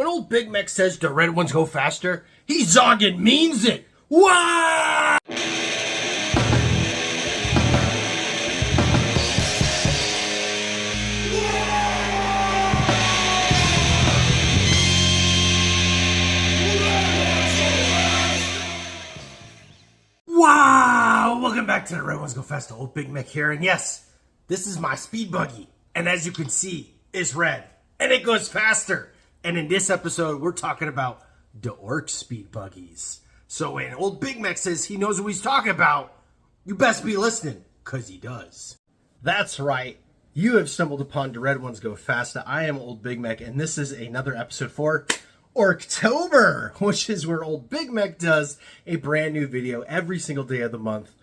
When old Big Mek says the red ones go faster, he zoggin' means it! Wah! Wow! Welcome back to the Red Ones Go Fast. Old Big Mek here, and yes, this is my speed buggy. And as you can see, it's red, and it goes faster. And in this episode, we're talking about the Ork Speed Buggies. So when old Big Mek says he knows what he's talking about, you best be listening, because he does. That's right. You have stumbled upon the Red Ones Go Fast. I am old Big Mek, and this is another episode for ORKTOBER, which is where old Big Mek does a brand new video every single day of the month,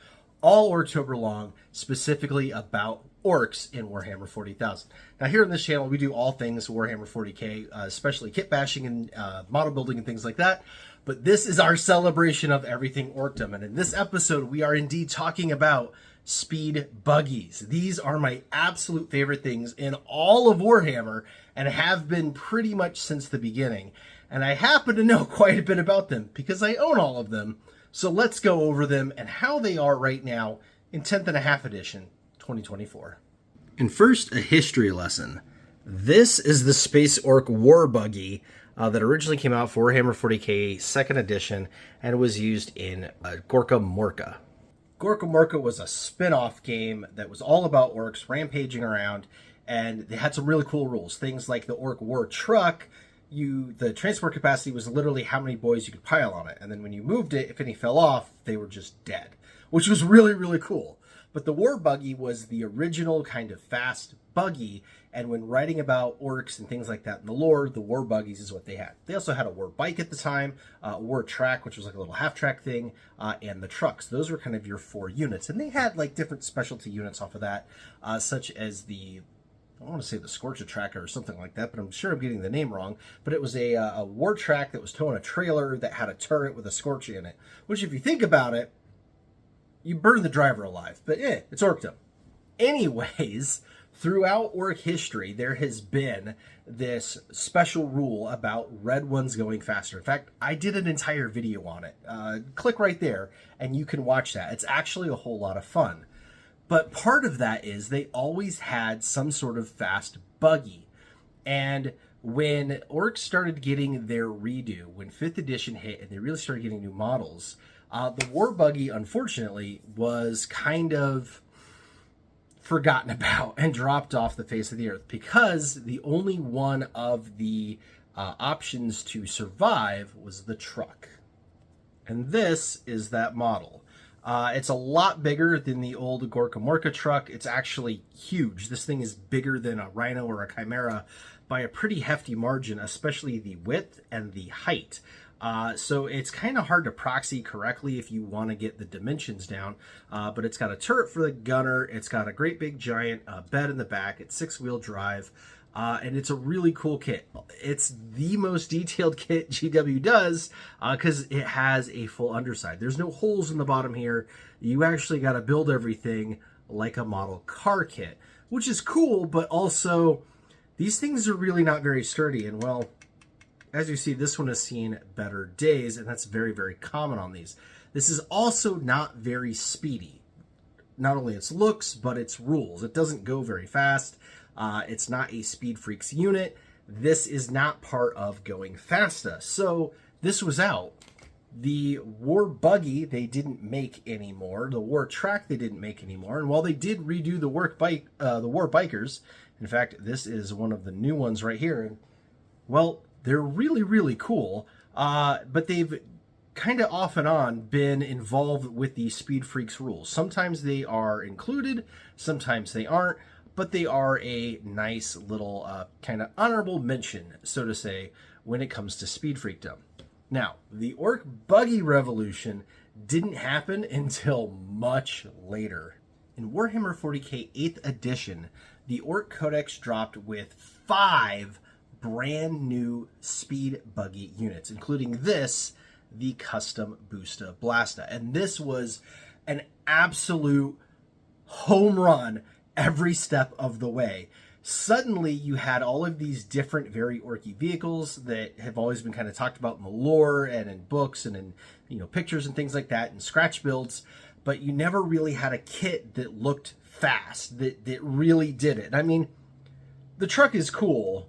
all ORKTOBER long, specifically about orcs in Warhammer 40,000. Now here on this channel, we do all things Warhammer 40k, especially kit bashing and model building and things like that. But this is our celebration of everything orkdom. And in this episode, we are indeed talking about speed buggies. These are my absolute favorite things in all of Warhammer and have been pretty much since the beginning. And I happen to know quite a bit about them because I own all of them. So let's go over them and how they are right now in 10th and a half edition, 2024. And first, a history lesson. This is the Space Ork War Buggy that originally came out for Warhammer 40k 2nd edition and was used in Morca. Morca was a spin-off game that was all about orcs rampaging around, and they had some really cool rules. Things like the Ork War Truck, the transport capacity was literally how many boys you could pile on it, and then when you moved it, if any fell off, they were just dead, which was really, really cool. But the War Buggy was the original kind of fast buggy, and when writing about orcs and things like that in the lore, the War Buggies is what they had. They also had a War Bike at the time, Wartrike, which was like a little half-track thing, and the trucks. Those were kind of your 4 units, and they had like different specialty units off of that, such as the, I want to say the Scorcher Tracker or something like that, but I'm sure I'm getting the name wrong. But it was a Wartrike that was towing a trailer that had a turret with a Scorcher in it, which if you think about it, you burn the driver alive, but it's orkdom. Anyways, throughout orc history, there has been this special rule about red ones going faster. In fact, I did an entire video on it. Click right there, and you can watch that. It's actually a whole lot of fun. But part of that is they always had some sort of fast buggy. And when orcs started getting their redo, when 5th edition hit and they really started getting new models, the War Buggy, unfortunately, was kind of forgotten about and dropped off the face of the earth because the only one of the options to survive was the truck. And this is that model. It's a lot bigger than the old Morca truck. It's actually huge. This thing is bigger than a Rhino or a Chimera by a pretty hefty margin, especially the width and the height. So it's kind of hard to proxy correctly if you want to get the dimensions down, but it's got a turret for the gunner, it's got a great big giant bed in the back, it's 6-wheel drive, and it's a really cool kit. It's the most detailed kit GW does because it has a full underside. There's no holes in the bottom here. You actually got to build everything like a model car kit, which is cool, but also these things are really not very sturdy, and well, as you see, this one has seen better days, and that's very, very common on these. This is also not very speedy. Not only its looks, but its rules. It doesn't go very fast. It's not a Speed Freaks unit. This is not part of going Fasta. So this was out. The War Buggy they didn't make anymore. The Wartrike they didn't make anymore. And while they did redo the War Bikers, in fact, this is one of the new ones right here. And well, they're really, really cool, but they've kind of off and on been involved with the Speed Freaks rules. Sometimes they are included, sometimes they aren't, but they are a nice little kind of honorable mention, so to say, when it comes to Speed Freakdom. Now, the Ork Buggy revolution didn't happen until much later. In Warhammer 40k 8th edition, the Ork Codex dropped with 5 brand new speed buggy units, including this, the custom Boosta Blasta. And this was an absolute home run every step of the way. suddenly you had all of these different very orky vehicles that have always been kind of talked about in the lore and in books and in, you know, pictures and things like that and scratch builds, but you never really had a kit that looked fast, that really did it. I mean, the truck is cool,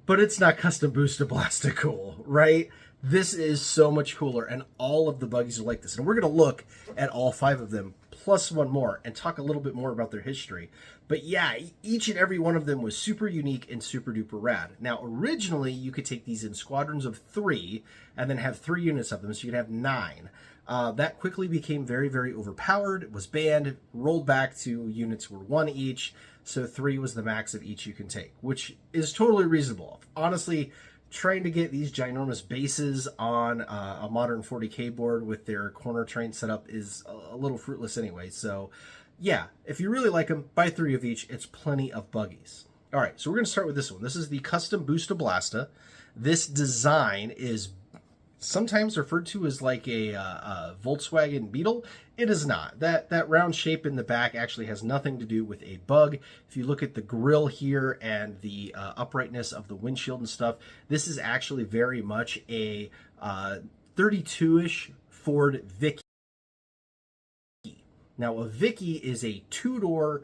but it's not custom boosted Blasta cool, right? This is so much cooler, and all of the buggies are like this. And we're going to look at all 5 of them, plus one more, and talk a little bit more about their history. But yeah, each and every one of them was super unique and super duper rad. Now, originally, you could take these in squadrons of 3, and then have 3 units of them, so you could have 9. That quickly became very, very overpowered. It was banned, rolled back to units were 1 each, so 3 was the max of each you can take, which is totally reasonable. Honestly, trying to get these ginormous bases on a modern 40K board with their corner train setup is a little fruitless anyway. So yeah, if you really like them, buy 3 of each. It's plenty of buggies. All right, so we're going to start with this one. This is the Custom Booster Blasta. This design is sometimes referred to as like a Volkswagen Beetle. It is not. That round shape in the back actually has nothing to do with a bug. If you look at the grille here and the uprightness of the windshield and stuff, this is actually very much a 32-ish Ford Vicky. Now, a Vicky is a 2-door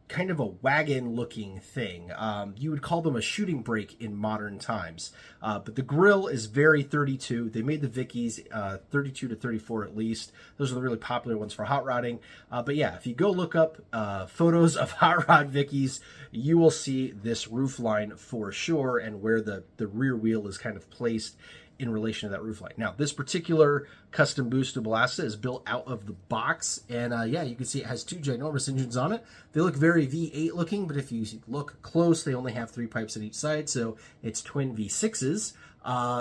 kind of a wagon looking thing. You would call them a shooting brake in modern times. But the grille is very 32. They made the Vickies 32 to 34 at least. Those are the really popular ones for hot rodding. But yeah, if you go look up photos of hot rod Vickies, you will see this roof line for sure, and where the rear wheel is kind of placed in relation to that roof line. Now, this particular custom boosted Blasta is built out of the box, and yeah, you can see it has 2 ginormous engines on it. They look very V8 looking, but if you look close, they only have 3 pipes on each side, so it's twin V6s.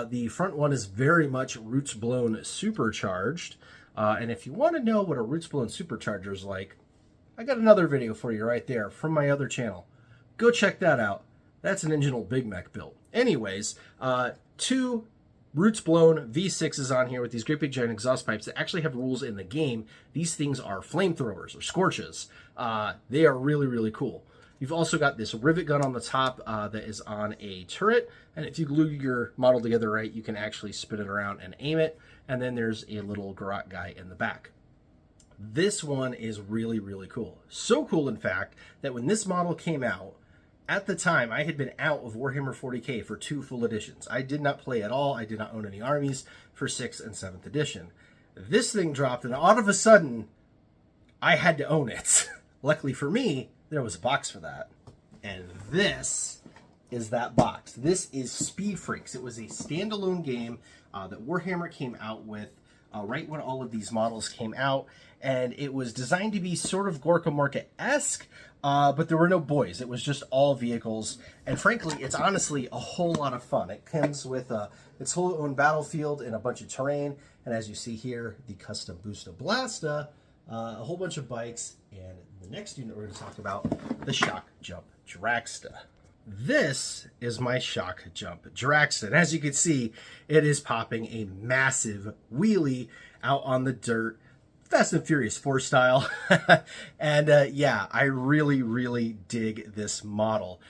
The front one is very much roots blown supercharged, and if you want to know what a roots blown supercharger is like, I got another video for you right there from my other channel. Go check that out. That's an engine old Big Mek built. Anyways, 2 roots blown V6s on here with these great big giant exhaust pipes that actually have rules in the game. These things are flamethrowers or scorches. They are really, really cool. You've also got this rivet gun on the top that is on a turret, and if you glue your model together right, you can actually spin it around and aim it, and then there's a little garrote guy in the back. This one is really, really cool. So cool, in fact, that when this model came out, at the time, I had been out of Warhammer 40K for 2 full editions. I did not play at all. I did not own any armies for 6th and 7th edition. This thing dropped, and all of a sudden, I had to own it. Luckily for me, there was a box for that. And this is that box. This is Speed Freaks. It was a standalone game that Warhammer came out with right when all of these models came out. And it was designed to be sort of Gorka Morca-esque, but there were no boys. It was just all vehicles. And frankly, it's honestly a whole lot of fun. It comes with its whole own battlefield and a bunch of terrain. And as you see here, the custom Booster Blasta, a whole bunch of bikes. And the next unit we're going to talk about, the Shock Jump Dragsta. This is my Shock Jump Dragsta. And as you can see, it is popping a massive wheelie out on the dirt. Fast and Furious 4 style. And yeah, I really, really dig this model.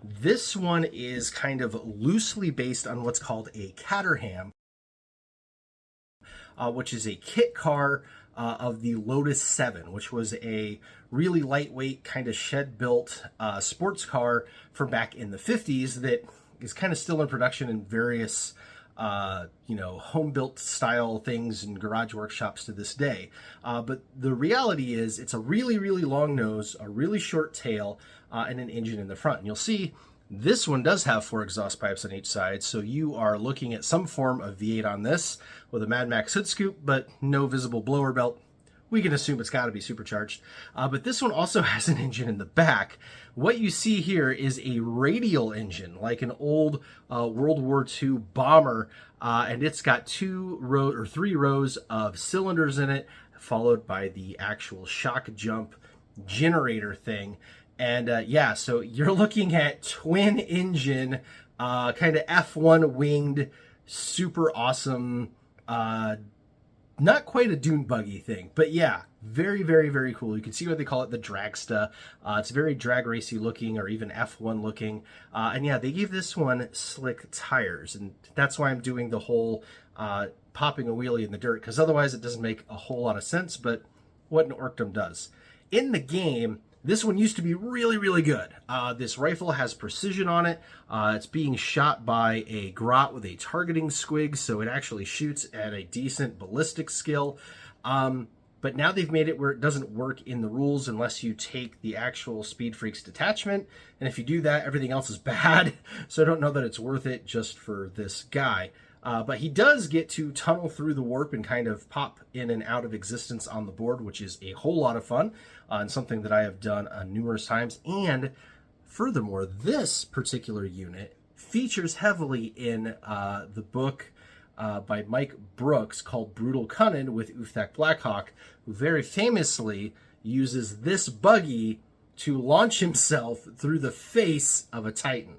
This one is kind of loosely based on what's called a Caterham, which is a kit car of the Lotus 7, which was a really lightweight kind of shed-built sports car from back in the 50s that is kind of still in production in various you know, home-built style things in garage workshops to this day. But the reality is it's a really, really long nose, a really short tail, and an engine in the front. And you'll see this one does have 4 exhaust pipes on each side, so you are looking at some form of V8 on this with a Mad Max hood scoop, but no visible blower belt. We can assume it's got to be supercharged. But this one also has an engine in the back. What you see here is a radial engine, like an old World War II bomber, and it's got 3 rows of cylinders in it, followed by the actual shock jump generator thing. And yeah, so you're looking at twin engine, kind of F1 winged, super awesome, not quite a dune buggy thing, but yeah, very, very, very cool. You can see why they call it the Dragsta. It's very drag racy looking, or even F1 looking. And yeah, they gave this one slick tires, and that's why I'm doing the whole popping a wheelie in the dirt, because otherwise it doesn't make a whole lot of sense, but what an Orkdom does. In the game, this one used to be really, really good. This rifle has precision on it. It's being shot by a grot with a targeting squig, so it actually shoots at a decent ballistic skill. But now they've made it where it doesn't work in the rules unless you take the actual Speed Freaks detachment. And if you do that, everything else is bad. So I don't know that it's worth it just for this guy. But he does get to tunnel through the warp and kind of pop in and out of existence on the board, which is a whole lot of fun, and something that I have done numerous times. And furthermore, this particular unit features heavily in the book by Mike Brooks called Brutal Cunning with Uthak Blackhawk, who very famously uses this buggy to launch himself through the face of a Titan.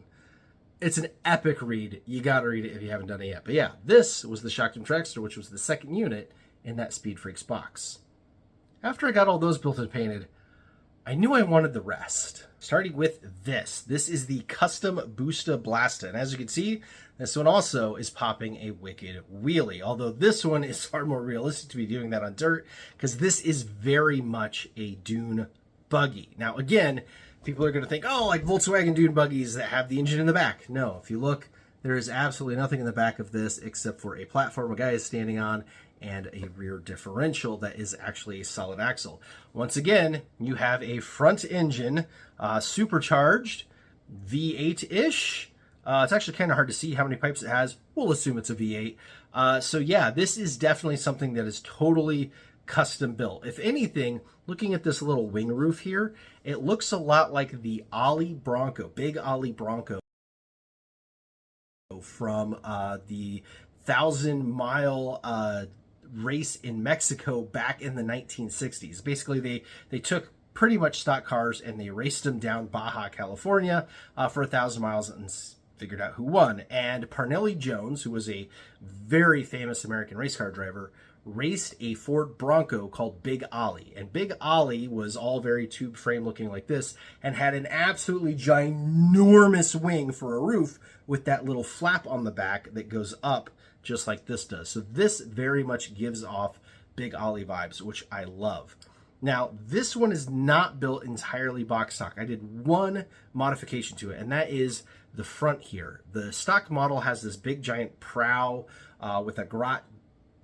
It's an epic read. You gotta read it if you haven't done it yet. But yeah, this was the Shockdom Dragster, which was the second unit in that Speed Freaks box. After I got all those built and painted, I knew I wanted the rest. Starting with this. This is the custom Boosta Blasta. And as you can see, this one also is popping a wicked wheelie. Although this one is far more realistic to be doing that on dirt, because this is very much a dune buggy. Now again, people are going to think, oh, like Volkswagen dune buggies that have the engine in the back. No, if you look, there is absolutely nothing in the back of this except for a platform a guy is standing on and a rear differential that is actually a solid axle. Once again, you have a front engine, supercharged, V8-ish. It's actually kind of hard to see how many pipes it has. We'll assume it's a V8. So yeah, this is definitely something that is totally custom built. If anything, looking at this little wing roof here, it looks a lot like the Ollie Bronco, Big Ollie Bronco from the 1,000-mile race in Mexico back in the 1960s. Basically, they took pretty much stock cars and they raced them down Baja California for 1,000 miles and figured out who won. And Parnelli Jones, who was a very famous American race car driver, raced a Ford Bronco called Big Ollie. And Big Ollie was all very tube frame looking like this and had an absolutely ginormous wing for a roof with that little flap on the back that goes up just like this does. So this very much gives off Big Ollie vibes, which I love. Now, this one is not built entirely box stock. I did one modification to it, and that is the front here. The stock model has this big giant prow with a grot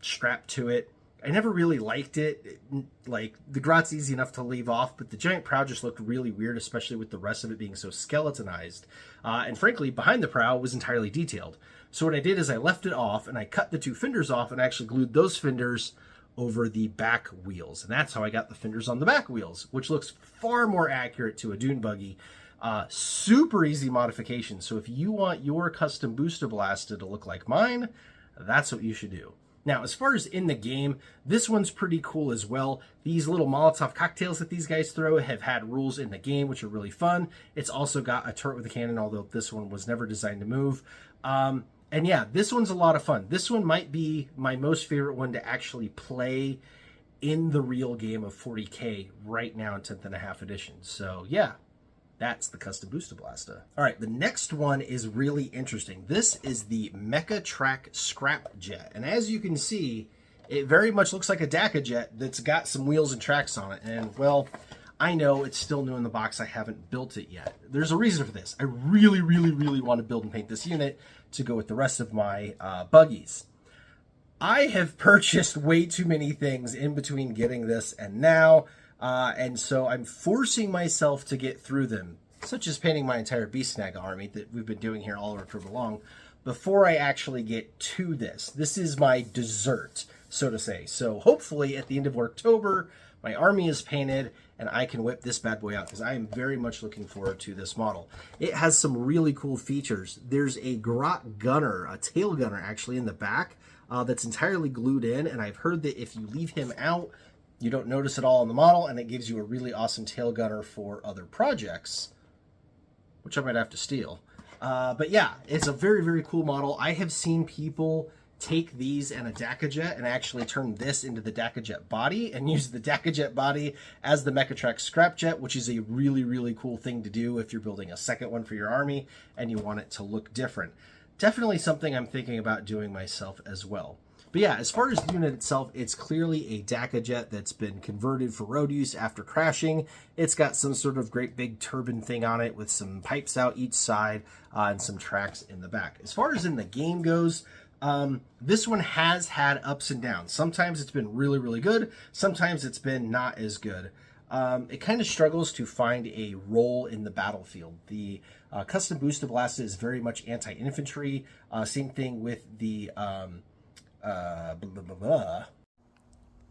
strapped to it. I never really liked it. Like, the grot's easy enough to leave off, but the giant prow just looked really weird, especially with the rest of it being so skeletonized. And frankly, behind the prow was entirely detailed. So what I did is I left it off, and I cut the two fenders off and actually glued those fenders over the back wheels. And that's how I got the fenders on the back wheels, which looks far more accurate to a dune buggy. Super easy modification. So if you want your custom Boosta Blasta to look like mine, that's what you should do. Now, as far as in the game, this one's pretty cool as well. These little Molotov cocktails that these guys throw have had rules in the game, which are really fun. It's also got a turret with a cannon, although this one was never designed to move. And yeah, this one's a lot of fun. This one might be my most favorite one to actually play in the real game of 40K right now in 10th and a half edition. So yeah, that's the custom Boosta Blasta. All right, the next one is really interesting. This is the MechaTR Scrap Jet. And as you can see, it very much looks like a Deaka jet that's got some wheels and tracks on it. And well, I know it's still new in the box. I haven't built it yet. There's a reason for this. I really, really, really want to build and paint this unit to go with the rest of my buggies. I have purchased way too many things in between getting this and now, and so I'm forcing myself to get through them, such as painting my entire Beast Snag army that we've been doing here all over October long, before I actually get to this. This is my dessert, so to say. So hopefully at the end of October, my army is painted and I can whip this bad boy out, because I am very much looking forward to this model. It has some really cool features. There's a grot gunner, a tail gunner actually in the back that's entirely glued in, and I've heard that if you leave him out, you don't notice it all on the model, and it gives you a really awesome tail gunner for other projects, which I might have to steal. But yeah, it's a very, very cool model. I have seen people take these and a Deaka Jet and actually turn this into the Deaka Jet body and use the Deaka Jet body as the MechaTR Scrap Jet, which is a really, really cool thing to do if you're building a second one for your army and you want it to look different. Definitely something I'm thinking about doing myself as well. But yeah, as far as the unit itself, it's clearly a Deaka Jet that's been converted for road use after crashing. It's got some sort of great big turbine thing on it with some pipes out each side and some tracks in the back. As far as in the game goes, this one has had ups and downs. Sometimes it's been really, really good. Sometimes it's been not as good. It kind of struggles to find a role in the battlefield. The custom boosted Blasta is very much anti-infantry. Same thing with the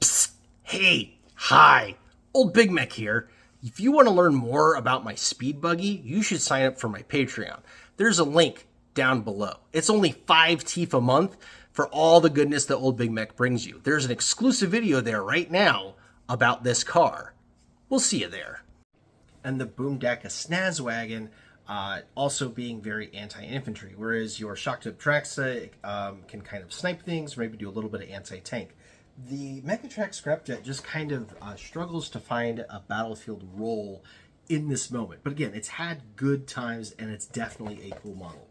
Psst. Hey, hi, old Big Mek here. If you want to learn more about my speed buggy, you should sign up for my Patreon. There's a link down below. It's only 5 teeth a month for all the goodness that old Big Mek brings you. There's an exclusive video there right now about this car. We'll see you there. And the Boom Deaka Snazzwagon also being very anti-infantry, whereas your shock tip Traxa can kind of snipe things, or maybe do a little bit of anti-tank. The MechaTR Scrap Jet just kind of struggles to find a battlefield role in this moment. But again, it's had good times, and it's definitely a cool model.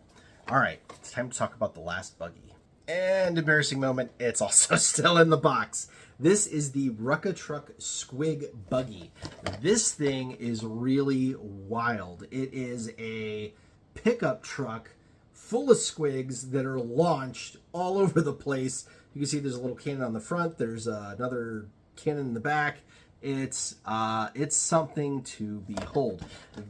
All right, it's time to talk about the last buggy. And embarrassing moment, it's also still in the box. This is the Rucka Squig Buggy. This thing is really wild. It is a pickup truck full of squigs that are launched all over the place. You can see there's a little cannon on the front. There's another cannon in the back. It's something to behold.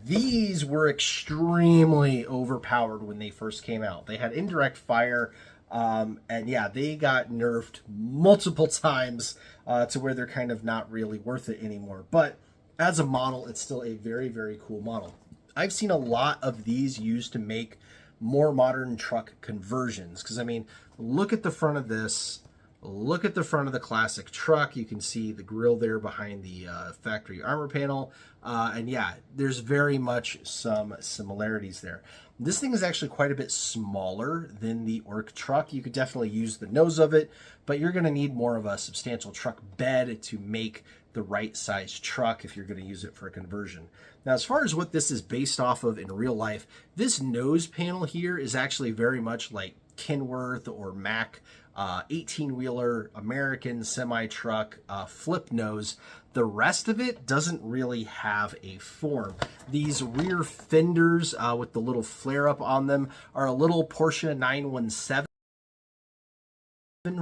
These were extremely overpowered when they first came out. They had indirect fire. And yeah, they got nerfed multiple times to where they're kind of not really worth it anymore. But as a model, it's still a very, very cool model. I've seen a lot of these used to make more modern truck conversions. Because, I mean, look at the front of this. Look at the front of the classic truck. You can see the grille there behind the factory armor panel. And yeah, there's very much some similarities there. This thing is actually quite a bit smaller than the Ork truck. You could definitely use the nose of it, but you're going to need more of a substantial truck bed to make the right size truck if you're going to use it for a conversion. Now, as far as what this is based off of in real life, this nose panel here is actually very much like Kenworth or Mack 18-wheeler American semi-truck flip nose. The rest of it doesn't really have a form. These rear fenders with the little flare-up on them are a little Porsche 917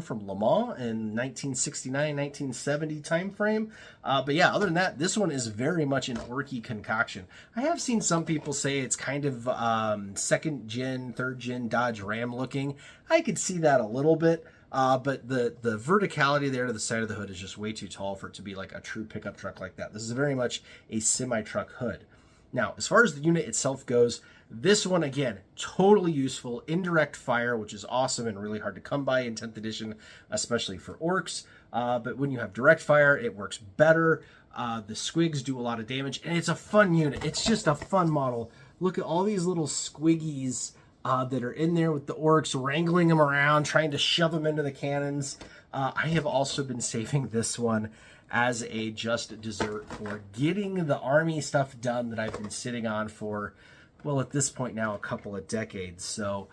from Le Mans in 1969-1970 time frame. But yeah, other than that, this one is very much an Orky concoction. I have seen some people say it's kind of second gen, third gen Dodge Ram looking. I could see that a little bit. But the verticality there to the side of the hood is just way too tall for it to be like a true pickup truck like that. This is very much a semi-truck hood. Now, as far as the unit itself goes, this one, again, totally useful. Indirect fire, which is awesome and really hard to come by in 10th edition, especially for orcs. But when you have direct fire, it works better. The squigs do a lot of damage, and it's a fun unit. It's just a fun model. Look at all these little squiggies that are in there with the orcs, wrangling them around, trying to shove them into the cannons. I have also been saving this one as a just dessert for getting the army stuff done that I've been sitting on for, well, at this point now, a couple of decades. So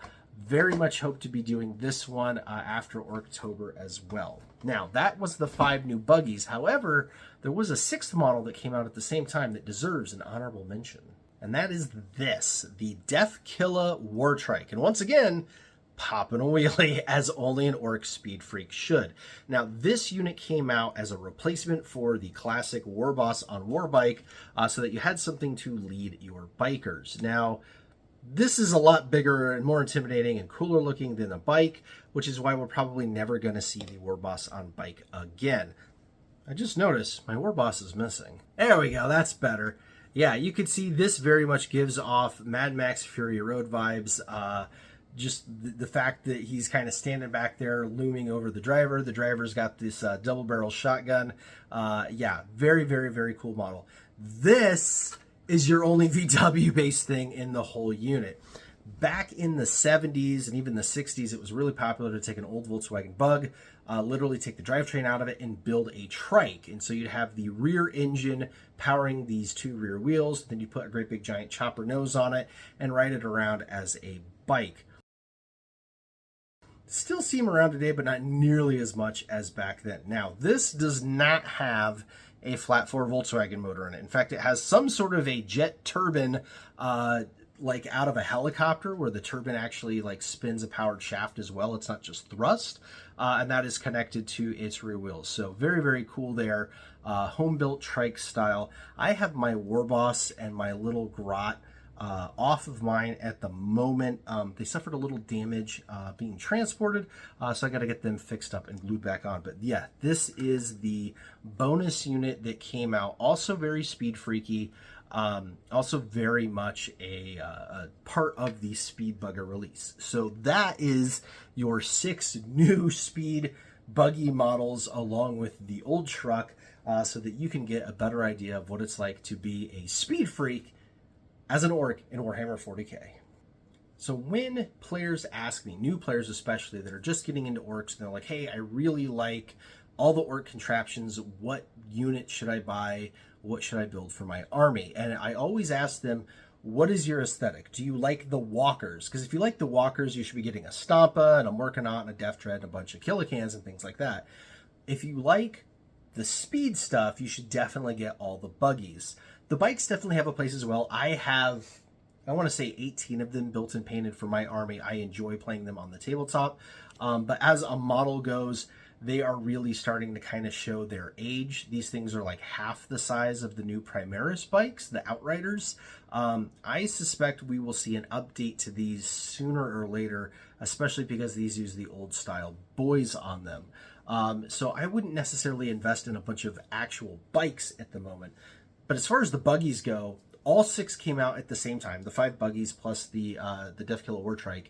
very much hope to be doing this one after ORKTOBER as well. Now, that was the 5 new buggies. However, there was a 6th model that came out at the same time that deserves an honorable mention. And that is this, the Death Killa Wartrike. And once again, popping a wheelie as only an Ork Speed Freak should. Now, this unit came out as a replacement for the classic Warboss on Warbike, so that you had something to lead your bikers. Now, this is a lot bigger and more intimidating and cooler looking than a bike, which is why we're probably never going to see the Warboss on bike again. I just noticed my Warboss is missing. There we go, that's better. Yeah, you can see this very much gives off Mad Max Fury Road vibes. Just the fact that he's kind of standing back there looming over the driver. The driver's got this double barrel shotgun. Yeah, very, very, very cool model. This is your only VW based thing in the whole unit. Back in the 70s and even the 60s, it was really popular to take an old Volkswagen Bug, literally take the drivetrain out of it and build a trike. And so you'd have the rear engine powering these two rear wheels. Then you put a great big giant chopper nose on it and ride it around as a bike. Still see them around today, but not nearly as much as back then. Now, this does not have a flat floor Volkswagen motor in it. In fact, it has some sort of a jet turbine, like out of a helicopter, where the turbine actually like spins a powered shaft as well. It's not just thrust, and that is connected to its rear wheels. So very, very cool there. Home built trike style. I have my Warboss and my little Grot off of mine at the moment. They suffered a little damage being transported, so I got to get them fixed up and glued back on. But yeah, this is the bonus unit that came out. Also very speed freaky. Also very much a part of the Speed Bugger release. So that is your 6 new Speed Buggy models along with the old truck, so that you can get a better idea of what it's like to be a speed freak as an orc in Warhammer 40k. So when players ask me, new players especially, that are just getting into orcs, and they're like, hey, I really like all the orc contraptions, what unit should I buy? What should I build for my army? And I always ask them, what is your aesthetic? Do you like the walkers? Because if you like the walkers, you should be getting a Stampa and a Morca and a Death Dread and a bunch of Killicans and things like that. If you like the speed stuff, you should definitely get all the buggies. The bikes definitely have a place as well. I have, I want to say 18 of them built and painted for my army. I enjoy playing them on the tabletop. But as a model goes, they are really starting to kind of show their age. These things are like half the size of the new Primaris bikes, the Outriders. I suspect we will see an update to these sooner or later, especially because these use the old style boys on them. So I wouldn't necessarily invest in a bunch of actual bikes at the moment. But as far as the buggies go, all 6 came out at the same time, the 5 buggies plus the Death Killer Wartrike.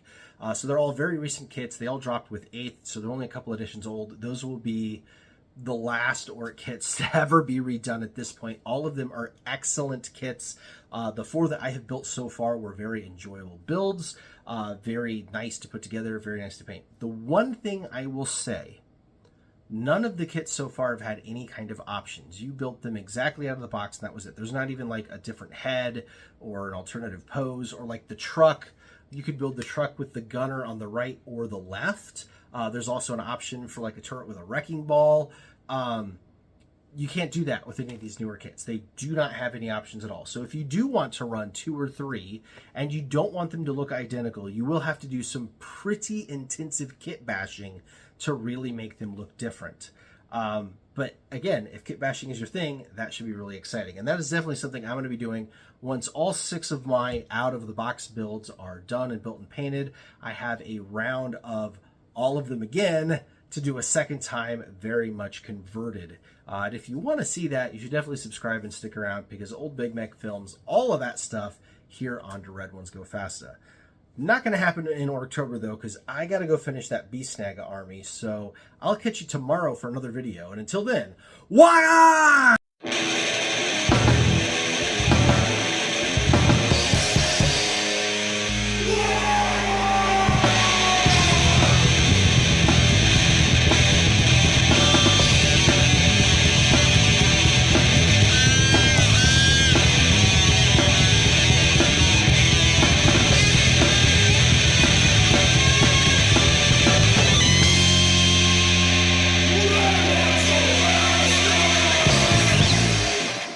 So they're all very recent kits. They all dropped with 8th, so they're only a couple editions old. Those will be the last Ork kits to ever be redone at this point. All of them are excellent kits. The 4 that I have built so far were very enjoyable builds, very nice to put together, very nice to paint. The one thing I will say, none of the kits so far have had any kind of options. You built them exactly out of the box, and that was it. There's not even like a different head or an alternative pose, or like the truck. You could build the truck with the gunner on the right or the left. There's also an option for like a turret with a wrecking ball. You can't do that with any of these newer kits. They do not have any options at all. So if you do want to run 2 or 3 and you don't want them to look identical, you will have to do some pretty intensive kit bashing to really make them look different. But again, if kit bashing is your thing, that should be really exciting. And that is definitely something I'm going to be doing once all 6 of my out-of-the-box builds are done and built and painted. I have a round of all of them again to do a second time, very much converted. And if you want to see that, you should definitely subscribe and stick around, because old Big Mek films all of that stuff here on The Red Ones Go Fasta. Not going to happen in ORKTOBER, though, because I got to go finish that Beast Snagga army. So I'll catch you tomorrow for another video. And until then, why?